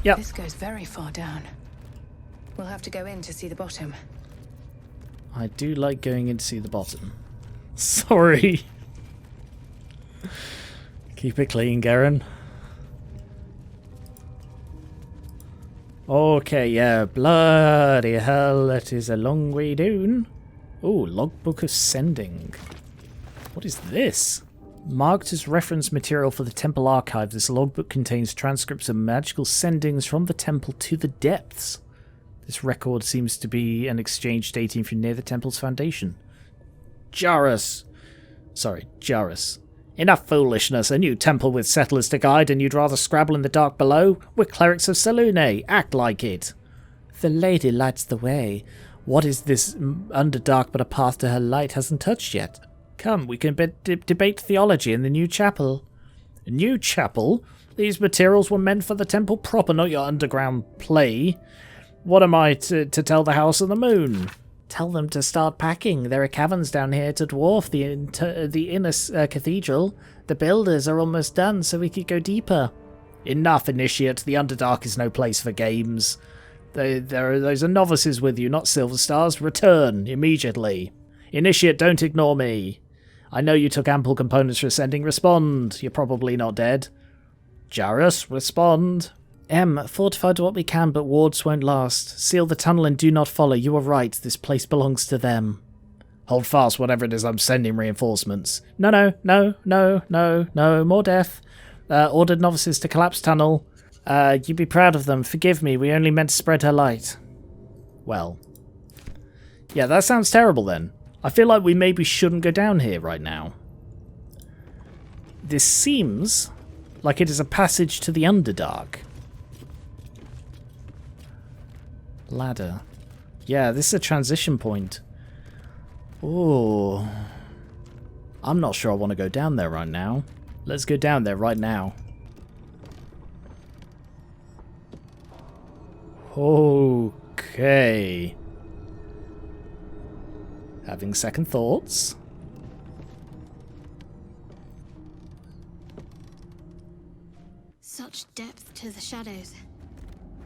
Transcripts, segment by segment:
Yep. This goes very far down. We'll have to go in to see the bottom. I do like going in to see the bottom. Sorry. Keep it clean, Geran. Okay, yeah, bloody hell, that is a long way down. Oh, logbook of sending. What is this? Marked as reference material for the temple archive, this logbook contains transcripts of magical sendings from the temple to the depths. This record seems to be an exchange dating from near the temple's foundation. Jarus. Enough foolishness. A new temple with settlers to guide, and you'd rather scrabble in the dark below? We're clerics of Selûne. Act like it. The lady lights the way. What is this underdark but a path to her light hasn't touched yet? Come, we can debate theology in the new chapel. A new chapel? These materials were meant for the temple proper, not your underground play. What am I to tell the House of the Moon? Tell them to start packing. There are caverns down here to dwarf the inner cathedral. The builders are almost done, so we could go deeper. Enough, Initiate. The Underdark is no place for games. Those are novices with you, not Silver Stars. Return immediately. Initiate, don't ignore me. I know you took ample components for ascending. Respond. You're probably not dead. Jarus, respond. Fortify to what we can, but wards won't last. Seal the tunnel and do not follow. You are right. This place belongs to them. Hold fast, whatever it is. I'm sending reinforcements. No. More death. Ordered novices to collapse tunnel. You'd be proud of them. Forgive me. We only meant to spread her light. Well. Yeah, that sounds terrible then. I feel like we maybe shouldn't go down here right now. This seems like it is a passage to the Underdark. Ladder. Yeah, this is a transition point. Oh, I'm not sure I want to go down there right now. Let's go down there right now. Okay. Having second thoughts. Such depth to the shadows.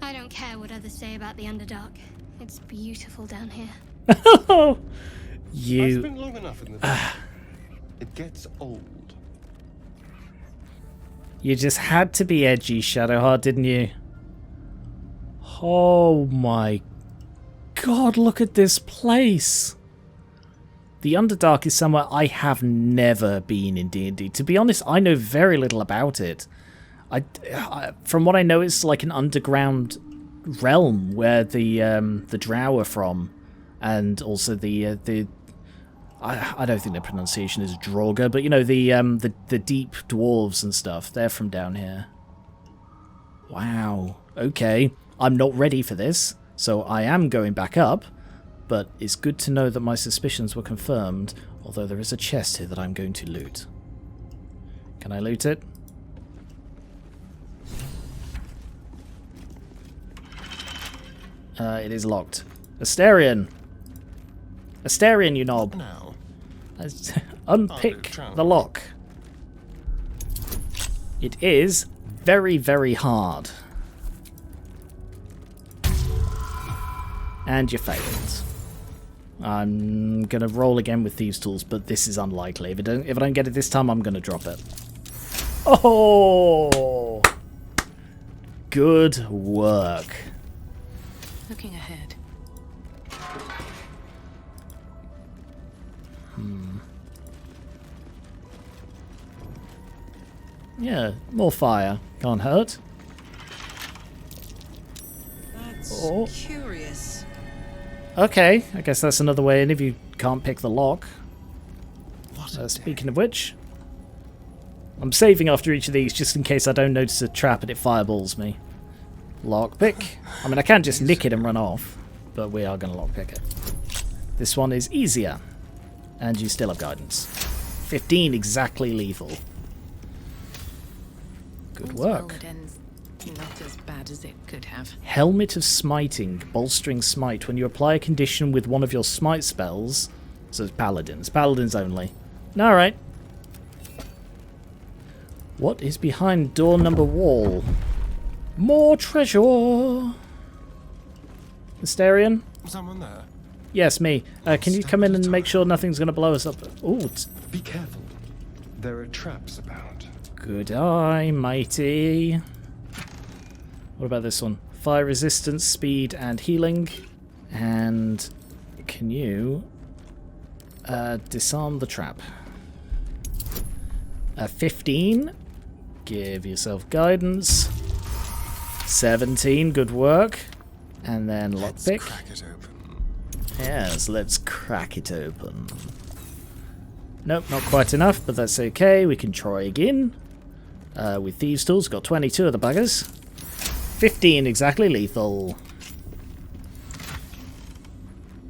I don't care what others say about the Underdark. It's beautiful down here. I've spent long enough in the dark. It gets old. You just had to be edgy, Shadowheart, didn't you? Oh my god, look at this place. The Underdark is somewhere I have never been in D&D. To be honest, I know very little about it. From what I know, it's like an underground realm where the Drow are from, and also I don't think the pronunciation is Draugr, but you know the deep dwarves and stuff. They're from down here. Wow. Okay, I'm not ready for this, so I am going back up. But it's good to know that my suspicions were confirmed. Although there is a chest here that I'm going to loot. Can I loot it? It is locked. Asterion! Asterion, you knob! Now, Unpick the lock. It is very, very hard. And you failed. I'm gonna roll again with Thieves' Tools, but this is unlikely. If I don't get it this time, I'm gonna drop it. Oh! Good work. Looking ahead. Yeah, more fire. Can't hurt. That's curious. Okay, I guess that's another way in if you can't pick the lock. Speaking of which, I'm saving after each of these just in case I don't notice a trap and it fireballs me. Lockpick. I mean, I can't just nick it and run off, but we are going to lockpick it. This one is easier, and you still have guidance. 15 exactly lethal. Good work. Not as bad as it could have. Helmet of Smiting, bolstering smite. When you apply a condition with one of your smite spells, so it's paladins. Paladins only. Alright. What is behind door number wall? More treasure! Mysterian? Someone there? Yes, me. Can you come in and make sure nothing's going to blow us up? Ooh, Be careful. There are traps about. good eye, matey. What about this one? Fire resistance, speed, and healing. And can you disarm the trap? 15. Give yourself guidance. 17. Good work. And then lockpick. Crack it open. Yes, let's crack it open. Nope, not quite enough, but that's okay. We can try again. With Thieves' Tools, got 22 of the buggers. 15 exactly lethal.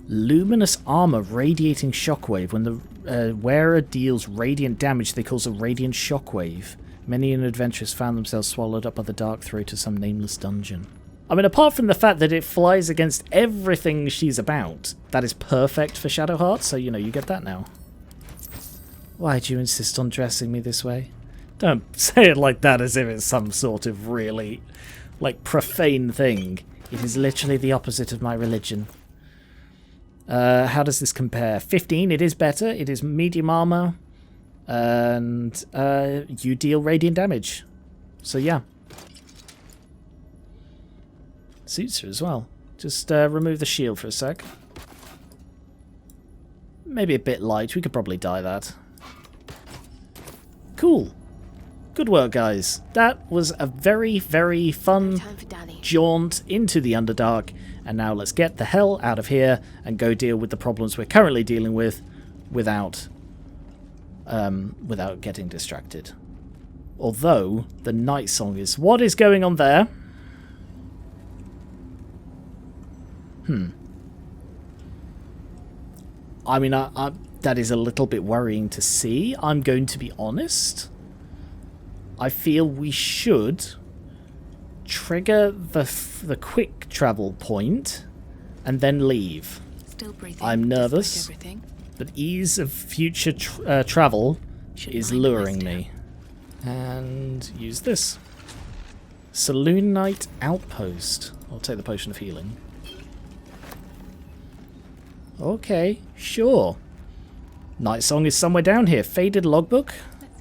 Luminous armor radiating shockwave. When the wearer deals radiant damage, they cause a radiant shockwave. Many an adventurers found themselves swallowed up by the dark throat of some nameless dungeon. I mean, apart from the fact that it flies against everything she's about, that is perfect for Shadowheart, so, you know, you get that now. Why do you insist on dressing me this way? Don't say it like that as if it's some sort of really, like, profane thing. It is literally the opposite of my religion. How does this compare? 15, it is better. It is medium armor. And you deal radiant damage. So, yeah. Suits her as well. Just remove the shield for a sec. Maybe a bit light. We could probably dye that. Cool. Good work, guys. That was a very, very fun jaunt into the Underdark. And now let's get the hell out of here and go deal with the problems we're currently dealing with without getting distracted. Although, the night song is... What is going on there? I mean, that is a little bit worrying to see. I'm going to be honest. I feel we should trigger the quick travel point and then leave. Still breathing. I'm nervous, but ease of future travel is luring me. And use this. Saloon Night Outpost. I'll take the potion of healing. Okay, sure. Night Song is somewhere down here. Faded logbook.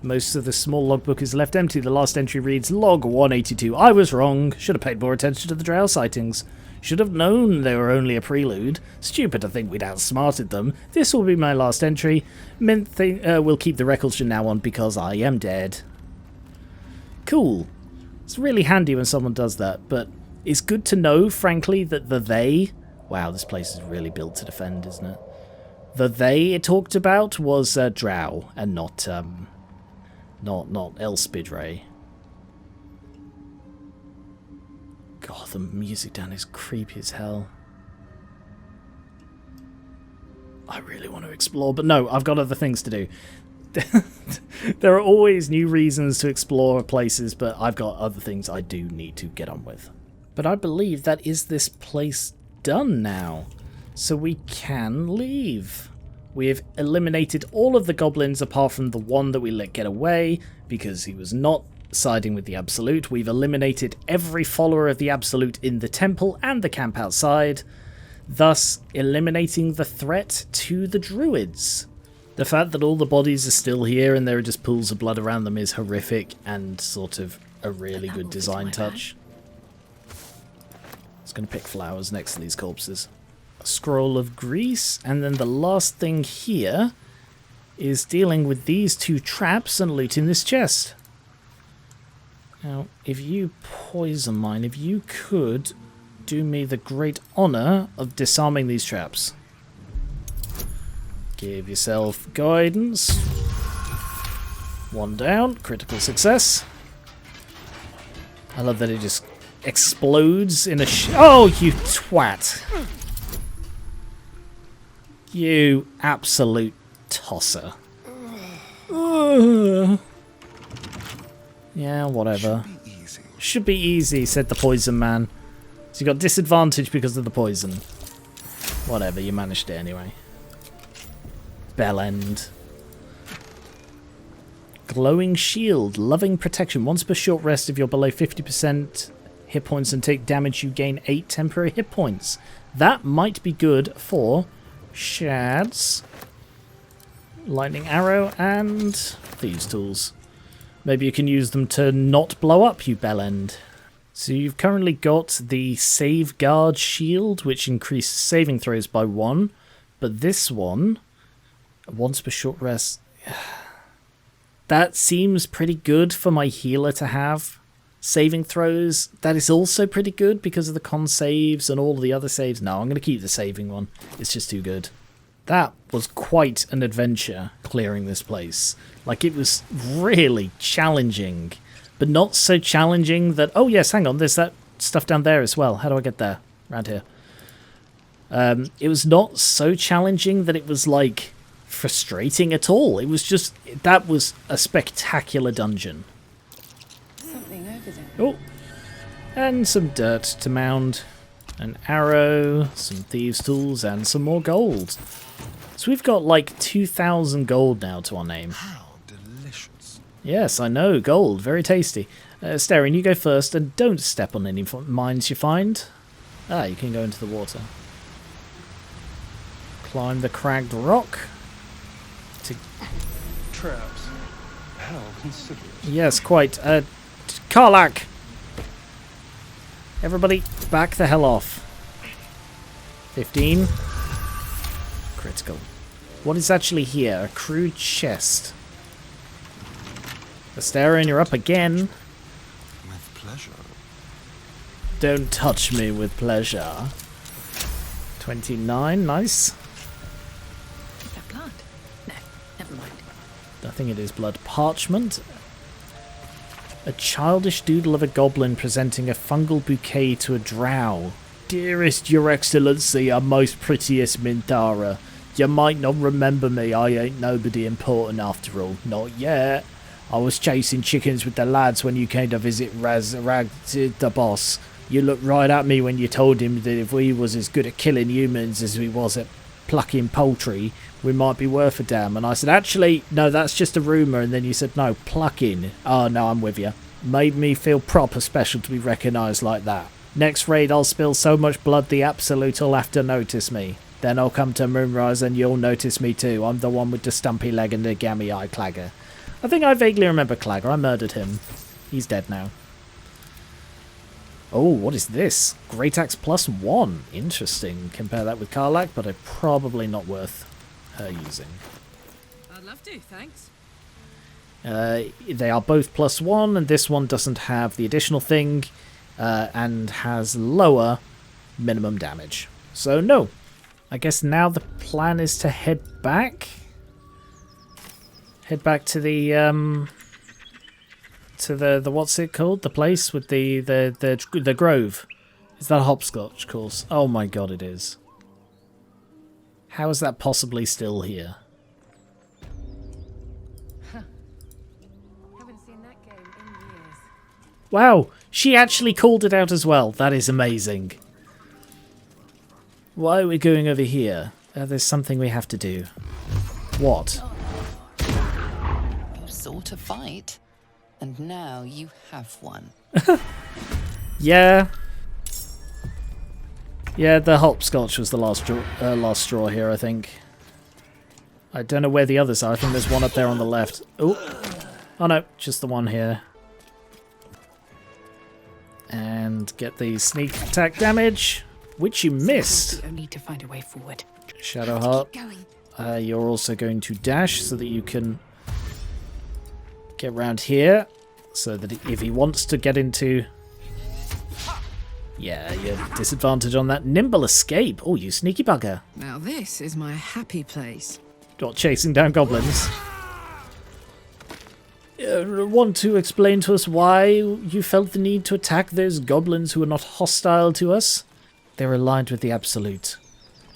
Most of the small logbook is left empty. The last entry reads, Log 182. I was wrong. Should have paid more attention to the drow sightings. Should have known they were only a prelude. Stupid to think we'd outsmarted them. This will be my last entry. Mint will keep the records from now on because I am dead. Cool. It's really handy when someone does that, but it's good to know, frankly, that the they... Wow, this place is really built to defend, isn't it? The they it talked about was drow and not Elspidray. God, the music down is creepy as hell. I really want to explore, but no, I've got other things to do. There are always new reasons to explore places, but I've got other things I do need to get on with. But I believe that is this place done now, so we can leave. We have eliminated all of the goblins apart from the one that we let get away because he was not siding with the Absolute. We've eliminated every follower of the Absolute in the temple and the camp outside, thus eliminating the threat to the druids. The fact that all the bodies are still here and there are just pools of blood around them is horrific and sort of a really good design touch. It's going to pick flowers next to these corpses. A scroll of grease, and then the last thing here is dealing with these two traps and looting this chest. Now, if you poison mine, if you could do me the great honor of disarming these traps. Give yourself guidance. One down, critical success. I love that it just explodes in a oh, you twat. You absolute tosser. Yeah, whatever. Should be easy, said the poison man. So you got disadvantage because of the poison. Whatever, you managed it anyway. Bell end. Glowing shield, loving protection. Once per short rest, if you're below 50% hit points and take damage, you gain 8 temporary hit points. That might be good for shads, lightning arrow, and thieves' tools. Maybe you can use them to not blow up, you bellend. So you've currently got the Safeguard Shield, which increases saving throws by 1. But this one, once per short rest, that seems pretty good for my healer to have. Saving throws, that is also pretty good because of the con saves and all the other saves. No, I'm going to keep the saving one. It's just too good. That was quite an adventure, clearing this place. Like, it was really challenging, but not so challenging that... Oh, yes, hang on, there's that stuff down there as well. How do I get there? Around here. It was not so challenging that it was, like, frustrating at all. It was just... That was a spectacular dungeon. Something over there. Oh, and some dirt to mound. An arrow, some thieves' tools, and some more gold. So we've got like 2,000 gold now to our name. How delicious. Yes, I know, gold, very tasty. Staring, you go first, and don't step on any mines you find. Ah, you can go into the water. Climb the cragged rock. Traps. How considerate. Yes, quite. Karlak! Everybody, back the hell off. 15. Critical. What is actually here? A crude chest. Astarion, you're up again. With pleasure. Don't touch me with pleasure. 29, nice. Is that blood? No, never mind. I think it is blood. Parchment. A childish doodle of a goblin presenting a fungal bouquet to a drow. Dearest Your Excellency, our most prettiest Mintara. You might not remember me, I ain't nobody important after all. Not yet. I was chasing chickens with the lads when you came to visit Rag the boss. You looked right at me when you told him that if we was as good at killing humans as we was at plucking poultry, we might be worth a damn. And I said, actually, no, that's just a rumour. And then you said, no, plucking. Oh, no, I'm with you. Made me feel proper special to be recognised like that. Next raid, I'll spill so much blood the Absolute'll have to notice me. Then I'll come to Moonrise and you'll notice me too. I'm the one with the stumpy leg and the gammy eye, Clagger. I think I vaguely remember Clagger. I murdered him. He's dead now. Oh, what is this? Great Axe +1. Interesting. Compare that with Karlak, but probably not worth her using. I'd love to, thanks. They are both +1, and this one doesn't have the additional thing, and has lower minimum damage. So, no. I guess now the plan is to head back? Head back to the what's it called? The place with the grove. Is that a hopscotch course? Oh my god, it is. How is that possibly still here? Haven't seen that game in years. Wow, she actually called it out as well. That is amazing. Why are we going over here? There's something we have to do. What? You sought a fight, and now you have one. Yeah. Yeah, the hopscotch was the last straw here, I think. I don't know where the others are. I think there's one up there on the left. Oh no, just the one here. And get the sneak attack damage, which you missed. We need to find a way forward. Shadowheart. Keep going. You're also going to dash so that you can get round here, so that if he wants to get into... Yeah, you're disadvantaged on that. Nimble escape. Oh, you sneaky bugger. Now this is my happy place. Not chasing down goblins. Want to explain to us why you felt the need to attack those goblins who are not hostile to us? They're aligned with the Absolute.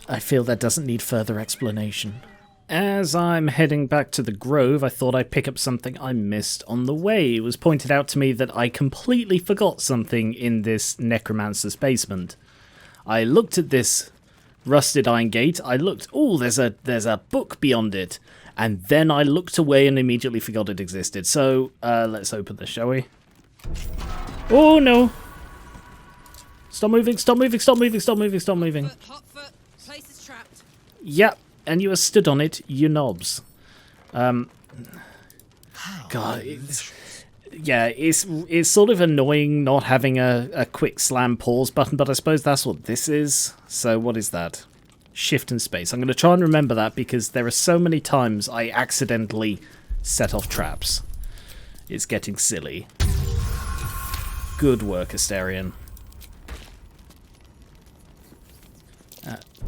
I feel that doesn't need further explanation. As I'm heading back to the Grove, I thought I'd pick up something I missed on the way. It was pointed out to me that I completely forgot something in this Necromancer's basement. I looked at this rusted iron gate. I looked, oh, there's a book beyond it. And then I looked away and immediately forgot it existed. So, let's open this, shall we? Oh, no. Stop moving, stop moving, stop moving, stop moving, stop moving. Hot foot. Place is trapped. Yep, and you are stood on it, you knobs. God, it's sort of annoying not having a quick slam pause button, but I suppose that's what this is. So what is that? Shift and space. I'm going to try and remember that because there are so many times I accidentally set off traps. It's getting silly. Good work, Asterion.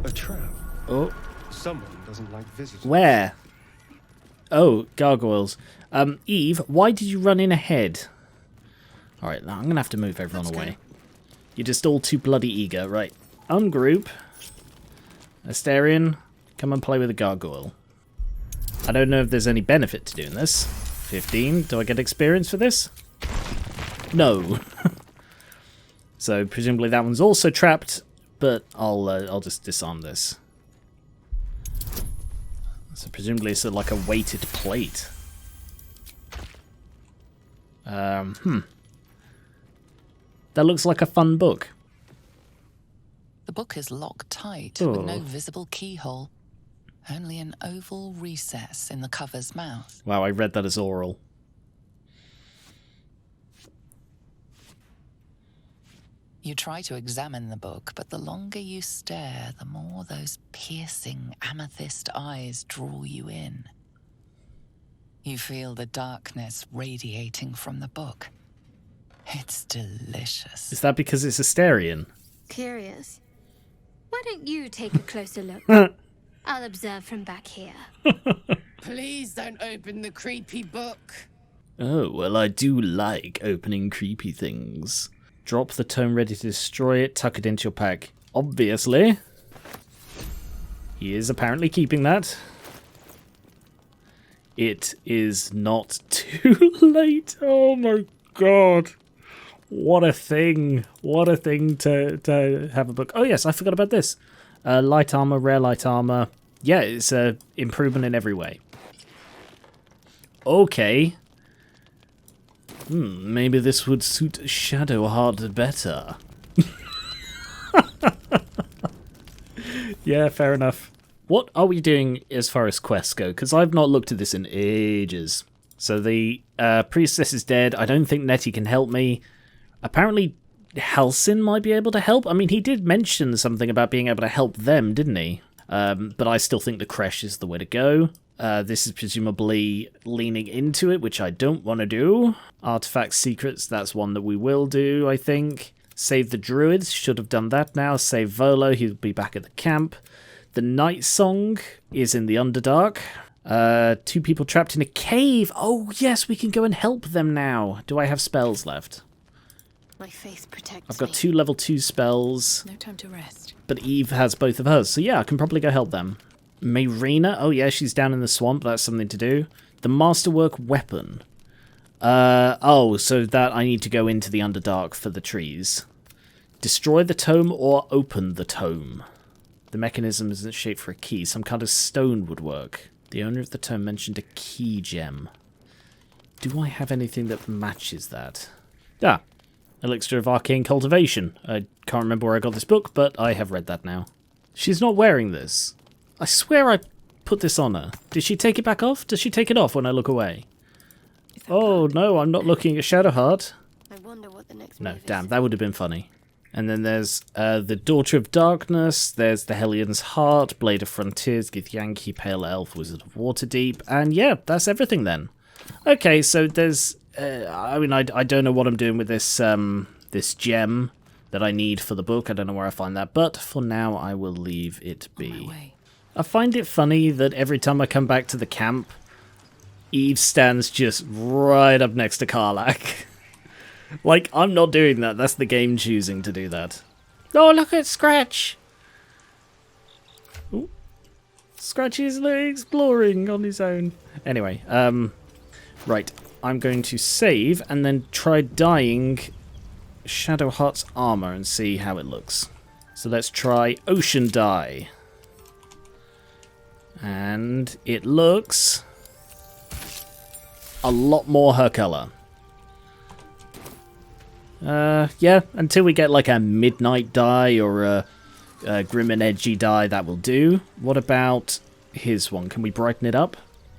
A trap. Oh. Someone doesn't like visitors. Where? Oh, gargoyles. Eve, why did you run in ahead? Alright, now I'm going to have to move everyone away. You're just all too bloody eager. Right. Ungroup. Asterion, come and play with a gargoyle. I don't know if there's any benefit to doing this. 15. Do I get experience for this? No. So presumably that one's also trapped, but I'll just disarm this. So presumably it's like a weighted plate. That looks like a fun book. The book is locked tight Oh. with no visible keyhole. Only an oval recess in the cover's mouth. Wow, I read that as oral. You try to examine the book, but the longer you stare, the more those piercing amethyst eyes draw you in. You feel the darkness radiating from the book. It's delicious. Is that because it's Asterion? Curious. Why don't you take a closer look? I'll observe from back here. Please don't open the creepy book. Oh, well, I do like opening creepy things. Drop the tome ready to destroy it, tuck it into your pack. Obviously. He is apparently keeping that. It is not too late. Oh my god. What a thing. What a thing to have a book. Oh yes, I forgot about this. Light armor, rare light armor. Yeah, it's a improvement in every way. Okay. Maybe this would suit Shadowheart better. Yeah, fair enough. What are we doing as far as quests go? Because I've not looked at this in ages. So the priestess is dead. I don't think Nettie can help me. Apparently Halsin might be able to help. I mean, he did mention something about being able to help them, didn't he? But I still think the creche is the way to go. This is presumably leaning into it, which I don't want to do. Artifact secrets, that's one that we will do, I think. Save the druids, should have done that now. Save Volo, he'll be back at the camp. The night song is in the Underdark. 2 people trapped in a cave. Oh, yes, we can go and help them now. Do I have spells left? My faith protects I've got me. 2 level 2 spells. No time to rest. But Eve has both of hers, so yeah, I can probably go help them. Mayrina, oh yeah, she's down in the swamp, that's something to do. The Masterwork Weapon. Oh, so that I need to go into the Underdark for the trees. Destroy the tome or open the tome. The mechanism isn't shaped for a key, some kind of stone would work. The owner of the tome mentioned a key gem. Do I have anything that matches that? Ah, Elixir of Arcane Cultivation. I can't remember where I got this book, but I have read that now. She's not wearing this. I swear I put this on her. Did she take it back off? Does she take it off when I look away? Oh, no, I'm not looking at Shadowheart. I wonder what the next No, move damn, is. that would have been funny. And then there's the Daughter of Darkness, there's the Hellion's Heart, Blade of Frontiers, Githyanki, Pale Elf, Wizard of Waterdeep, and yeah, that's everything then. Okay, so there's... I mean, I don't know what I'm doing with this this gem that I need for the book. I don't know where I find that, but for now I will leave it be. I find it funny that every time I come back to the camp, Eve stands just right up next to Karlach. Like, I'm not doing that. That's the game choosing to do that. Oh, look at Scratch! Ooh. Scratch is exploring on his own. Anyway, right. I'm going to save and then try dyeing Shadowheart's armor and see how it looks. So let's try Ocean Dye. And it looks a lot more her colour. Yeah, until we get like a midnight dye or a grim and edgy dye, that will do. What about his one? Can we brighten it up?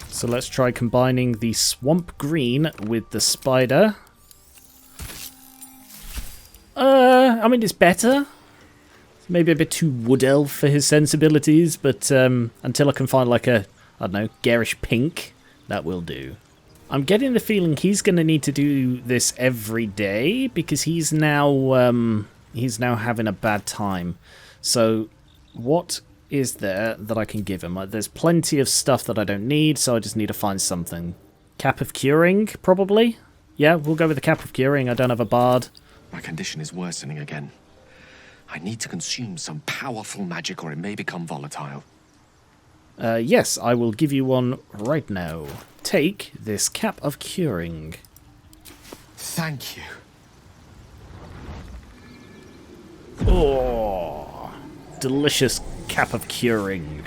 So let's try combining the swamp green with the spider. I mean, it's better. Maybe a bit too wood elf for his sensibilities, but until I can find like a, I don't know, garish pink, that will do. I'm getting the feeling he's going to need to do this every day because he's now having a bad time. So what is there that I can give him? There's plenty of stuff that I don't need, so I just need to find something. Cap of Curing, probably? Yeah, we'll go with the Cap of Curing. I don't have a bard. My condition is worsening again. I need to consume some powerful magic or it may become volatile. Yes, I will give you one right now. Take this Cap of Curing. Thank you. Oh, delicious Cap of Curing.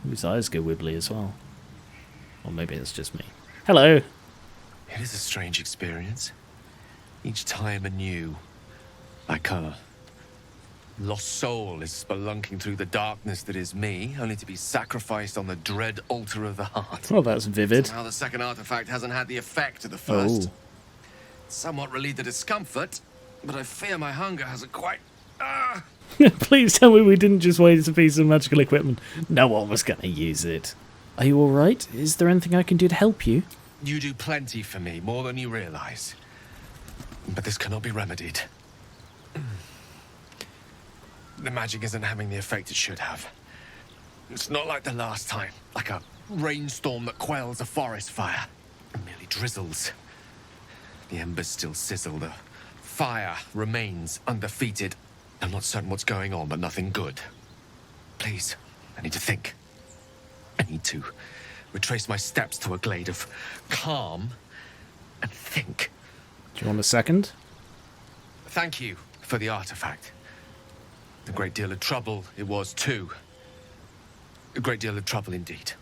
His eyes go wibbly as well. Or maybe it's just me. Hello. It is a strange experience. Each time anew. Like a lost soul is spelunking through the darkness that is me, only to be sacrificed on the dread altar of the heart. Oh, that's vivid. Somehow the second artifact hasn't had the effect of the first. Oh. Somewhat relieved the discomfort, but I fear my hunger hasn't quite... Please tell me we didn't just waste a piece of magical equipment. No one was going to use it. Are you alright? Is there anything I can do to help you? You do plenty for me, more than you realize. But this cannot be remedied. The magic isn't having the effect it should have. It's not like the last time, like a rainstorm that quells a forest fire. It merely drizzles. The embers still sizzle, the fire remains undefeated. I'm not certain what's going on, but nothing good. Please, I need to think. I need to retrace my steps to a glade of calm and think. Do you want a second? Thank you for the artifact. A great deal of trouble it was too. A great deal of trouble indeed.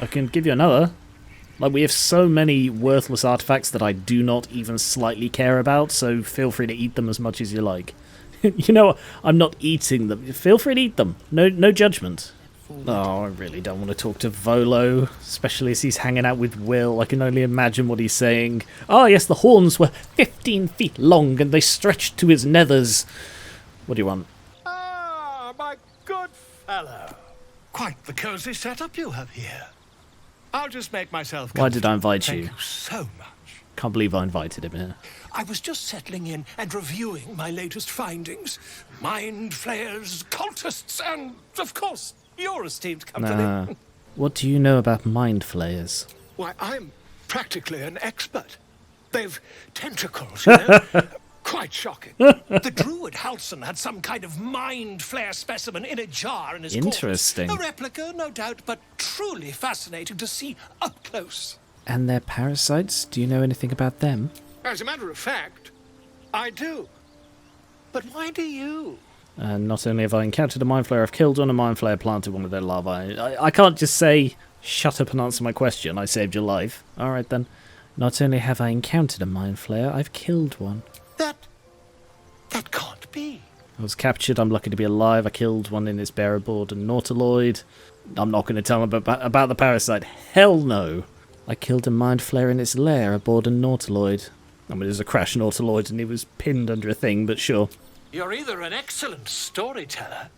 I can give you another. Like, we have so many worthless artifacts that I do not even slightly care about, so feel free to eat them as much as you like. You know, I'm not eating them. Feel free to eat them. No judgment. Oh, I really don't want to talk to Volo, especially as he's hanging out with Will. I can only imagine what he's saying. Oh, yes, the horns were 15 feet long and they stretched to his nethers. What do you want? Ah, my good fellow. Quite the cozy setup you have here. I'll just make myself Why did I invite Thank you? you so much. Can't believe I invited him here. I was just settling in and reviewing my latest findings. Mind flayers, cultists, and, of course, your esteemed company. What do you know about mind flayers? Why, I'm practically an expert. They've tentacles, you know? Quite shocking. The druid Halson had some kind of mind flare specimen in a jar in his Interesting. quarters. A replica, no doubt, but truly fascinating to see up close. And their parasites? Do you know anything about them? As a matter of fact, I do. But why do you? Not only have I encountered a mind flayer, I've killed one, a mind flayer planted one of their larvae. I can't just say, shut up and answer my question, I saved your life. Alright then. Not only have I encountered a mind flayer, I've killed one. That can't be. I was captured, I'm lucky to be alive, I killed one in its bearer board and nautiloid. I'm not going to tell them about the parasite. Hell no! I killed a mind flayer in its lair aboard a nautiloid. I mean, it was a crash nautiloid and he was pinned under a thing, but sure. You're either an excellent storyteller,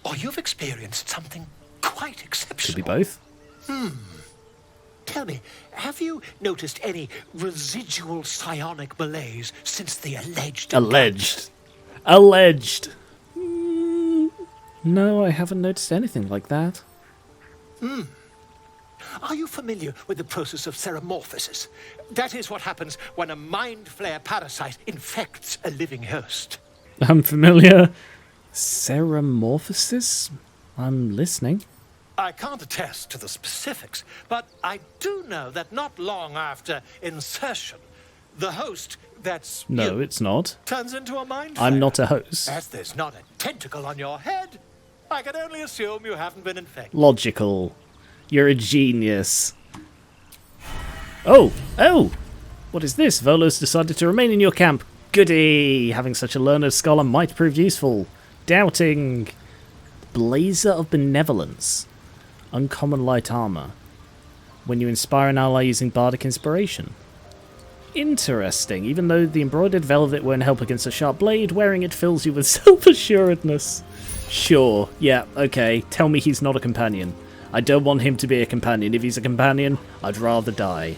or you've experienced something quite exceptional. Could be both. Tell me, have you noticed any residual psionic malaise since the alleged... Alleged. No, I haven't noticed anything like that. Are you familiar with the process of seromorphosis? That is what happens when a mind flare parasite infects a living host. I'm familiar. Seromorphosis? I'm listening. I can't attest to the specifics, but I do know that not long after insertion, the host, that's No, you, it's not. turns into a mind I'm flayer. not a host. As there's not a tentacle on your head, I can only assume you haven't been infected. Logical. You're a genius. Oh! What is this? Volo's decided to remain in your camp. Goody! Having such a learned scholar might prove useful. Doubting. Blazer of Benevolence. Uncommon light armor. When you inspire an ally using bardic inspiration. Interesting. Even though the embroidered velvet won't help against a sharp blade, wearing it fills you with self-assuredness. Sure. Yeah, okay. Tell me he's not a companion. I don't want him to be a companion. If he's a companion, I'd rather die.